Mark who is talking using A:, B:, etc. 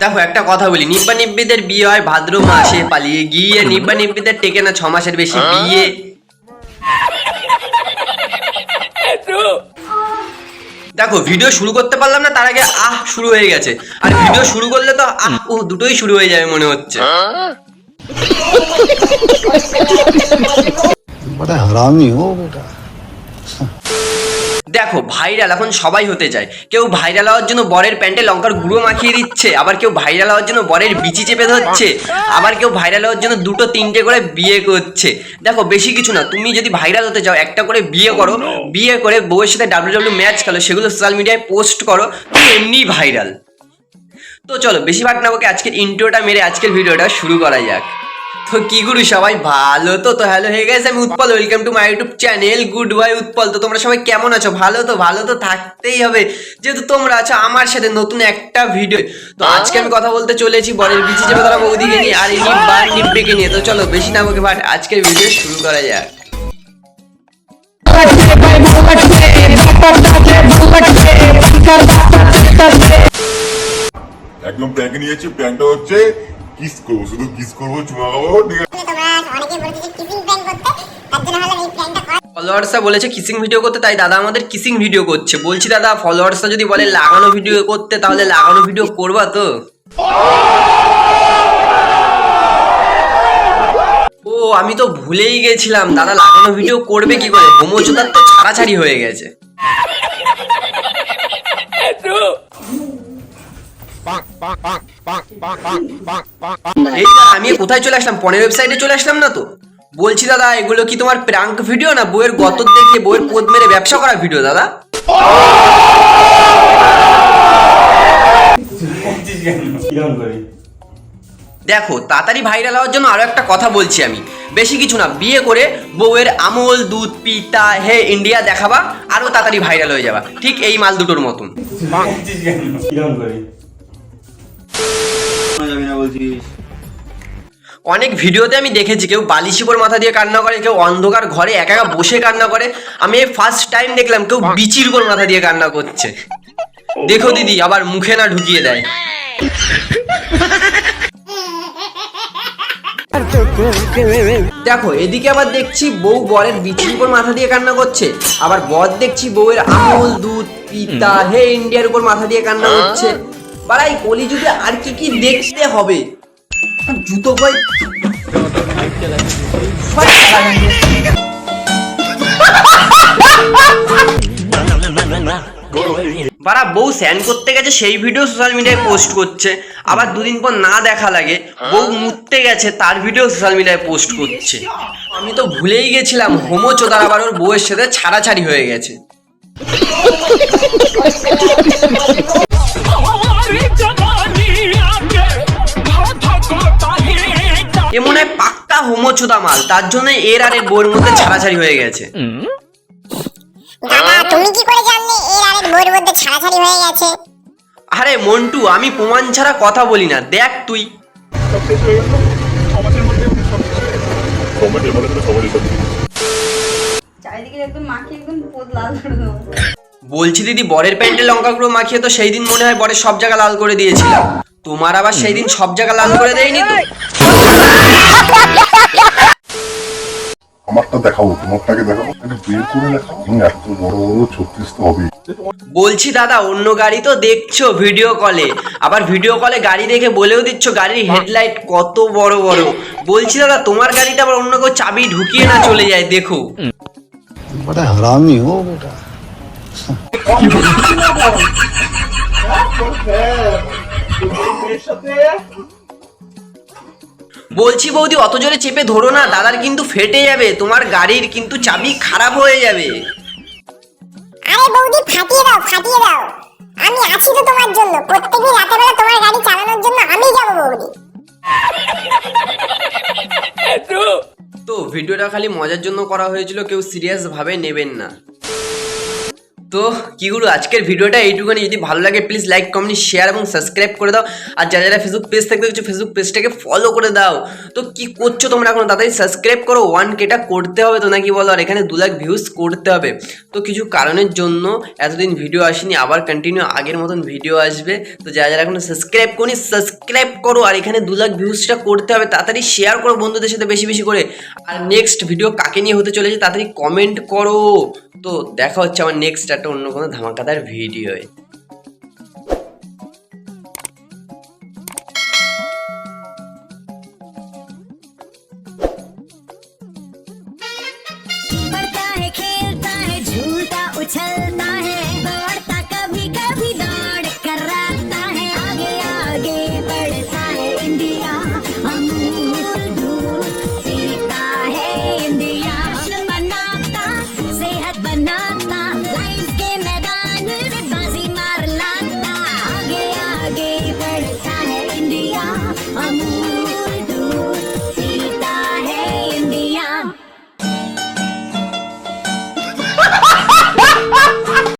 A: দেখো একটা কথা বলি, নিব্বা নিব্বিদের বিয়ে হয় ভাদ্র মাসে, পালিয়ে গিয়ে নিব্বা নিব্বিদের টেকে না 6 মাসের বেশি বিয়ে। দেখো ভিডিও শুরু করতে পারলাম না, তার আগে শুরু হয়ে গেছে। আর ভিডিও শুরু করলে তো দুটোই শুরু হয়ে যাবে মনে হচ্ছে।
B: बड़ा हरामी हो बेटा।
A: দেখো ভাইরাল এখন সবাই হতে চায়। কেউ ভাইরাল হওয়ার জন্য বরের প্যান্টে লঙ্কার গুঁড়ো মাখিয়ে দিচ্ছে, আবার কেউ ভাইরাল হওয়ার জন্য বরের বিচি চেপে ধরছে, আবার কেউ ভাইরাল হওয়ার জন্য 2-3টে করে বিয়ে করছে। দেখো বেশি কিছু না, তুমি যদি ভাইরাল হতে চাও একটা করে বিয়ে করো, বিয়ে করে বউয়ের সাথে WWE ম্যাচ খেলো, সেগুলো সোশ্যাল মিডিয়ায় পোস্ট করো, তুমি এমনি ভাইরাল। তো চলো বেশি ভাগ না বকে আজকের ইন্ট্রোটা মেরে আজকের ভিডিওটা শুরু করা যাক। তো কি গুরু সবাই ভালো তো? হ্যালো হে গাইস, আমি Utpal, welcome to my YouTube channel good bye Utpal. তো তোমরা সবাই কেমন আছো? ভালো তো থাকতেই হবে, যেহেতু তোমরা আছো আমার সাথে নতুন একটা ভিডিও। তো আজকে আমি কথা বলতে চলেছি বরের বিচি চেপে ধরা বৌদিকে নিয়ে আর এই নিব্বা নিব্বিকে নিয়ে। তো চলো বেশি না বকে ভাট আজকের ভিডিও শুরু করা যাক।
C: একদম প্র্যাঙ্ক নিয়েছি, প্র্যাঙ্কটা হচ্ছে কিস করবো, শুধু কিস করবো, চুমা খাবো, ঠিক আছে?
A: ফলোয়ার্সরা বলেছে কিসিং ভিডিও করতে, তাই দাদা আমাদের কিসিং ভিডিও করছে। বলছি দাদা ফলোয়ার্সরা যদি বলে লাগানো ভিডিও করতে, তাহলে লাগানো ভিডিও করবা তো? ও আমি তো ভুলেই গেছিলাম, দাদা লাগানো ভিডিও করবে কি করে? হোমোচোদার তো ছাড়াছাড়ি হয়ে গেছে। আমি কোথায় চলে আসলাম? পনের ওয়েবসাইটে চলে আসলাম না তো? বলছি দাদা এগুলো কি তোমার প্র্যাঙ্ক ভিডিও না বইয়ের গতর দেখিয়ে বইয়ের পোদ মেরে ব্যবসা করা ভিডিও দাদা? দেখো তাড়াতাড়ি ভাইরাল হওয়ার জন্য আরো একটা কথা বলছি আমি, বেশি কিছু না, বিয়ে করে বউয়ের আমল দুধ পিতা হে ইন্ডিয়া দেখাবা, আরো তাড়াতাড়ি ভাইরাল হয়ে যাবা, ঠিক এই মাল দুটোর মতন। অনেক ভিডিওতে আমি দেখেছি কেউ বালিশের উপর মাথা দিয়ে কান্না করে, কেউ অন্ধকার ঘরে একা একা বসে কান্না করে। আমি ফার্স্ট টাইম দেখলাম কেউ বিচির উপর মাথা দিয়ে কান্না করছে। দেখো দিদি আবার মুখে না ঢুকিয়ে দেয়। দেখো এদিকে আবার দেখছি বউ বরের বিচির উপর মাথা দিয়ে কান্না করছে, আবার বর দেখছি বউয়ের আমল দুধ পিতা হে ইন্ডিয়ার উপর মাথা দিয়ে কান্না করছে। বাড়াই কলিযুগে আর কি কি দেখতে হবে? জুতো কই বাড়া বউ স্যান করতে গেছে সেই ভিডিও সোশ্যাল মিডিয়ায় পোস্ট করছে, আবার দুদিন পর না দেখা লাগে বউ মুততে গেছে তার ভিডিও সোশ্যাল মিডিয়ায় পোস্ট করছে। আমি তো ভুলেই গেছিলাম হোমোচোদার আবার ওর বউয়ের সাথে ছাড়াছাড়ি হয়ে গেছে। এ মনে হয় পাক্কা হোমোচোদা মাল, তার জন্য এর আর এর বউয়ের মধ্যে ছাড়াছাড়ি হয়ে গেছে।
D: দাদা তুমি কি করে জানলে এর আর এর বউয়ের মধ্যে ছাড়াছাড়ি হয়ে গেছে?
A: আরে মন্টু আমি প্রমাণ ছাড়া কথা বলি না, দেখ তুই।
E: চারিদিকে একদম মাখিয়ে একদম পোদ লাল করে দেবো।
A: বলছি দিদি বরের প্যান্টে লঙ্কা গুঁড়ো মাখিয়ে তো সেই দিন মনে হয় বরের সব জায়গা লাল করে দিয়েছিলাম, তোমার আবার সেই দিন সব জায়গা লাল করে দেয়নি তো?
C: আমারটা দেখাবো, তোমারটাকে দেখাবো, এটা বের করে দেখাবো, এত বড় বড় 36 তো হবে।
A: বলছি দাদা অন্য গাড়ি তো দেখছো ভিডিও কলে, আবার ভিডিও কলে গাড়ি দেখে বলেও দিচ্ছ গাড়ির হেডলাইট কত বড় বড়। বলছি দাদা তোমার গাড়িটা আবার অন্য কেউ চাবি ঢুকিয়ে না চলে যায়, দেখো।
B: बड़ा हरामी हो बेटा।
A: বলছি বৌদি অত জোরে চেপে ধরো না, দাদার কিন্তু ফেটে যাবে, তোমার গাড়ির কিন্তু চাবি খারাপ হয়ে যাবে।
D: আরে বৌদি ফাটিয়ে দাও ফাটিয়ে দাও, আমি আছি তো তোমার জন্য, প্রত্যেকদিন রাতে বেলা তোমার গাড়ি চালানোর জন্য আমি যাবো বৌদি। তো
A: ভিডিওটা খালি মজার জন্য করা হয়েছিল, কেউ সিরিয়াস ভাবে নেবেন না। তো কি গুরু, আজকের ভিডিওটা এইটুখানি। যদি ভালো লাগে প্লিজ লাইক কমেন্ট শেয়ার এবং সাবস্ক্রাইব করে দাও। আর যারা যারা ফেসবুক পেজ থাকতে কিছু ফেসবুক পেজটাকে ফলো করে দাও। তো কি করছো তোমরা এখন, তাড়াতাড়ি সাবস্ক্রাইব করো। 1K করতে হবে তো নাকি বলো, আর এখানে 2 লাখ ভিউজ করতে হবে। তো কিছু কারণের জন্য এতদিন ভিডিও আসেনি, আবার কন্টিনিউ আগের মতন ভিডিও আসবে। তো যারা যারা এখনো সাবস্ক্রাইব করি সাবস্ক্রাইব করো, আর এখানে 2 লাখ ভিউজটা করতে হবে। তাড়াতাড়ি শেয়ার করো বন্ধুদের সাথে বেশি বেশি করে। আর নেক্সট ভিডিও কাকে নিয়ে হতে চলেছে তাড়াতাড়ি কমেন্ট করো। তো দেখা হচ্ছে আমার নেক্সট একটা অন্য কোনো ধামাকাদার ভিডিওয়।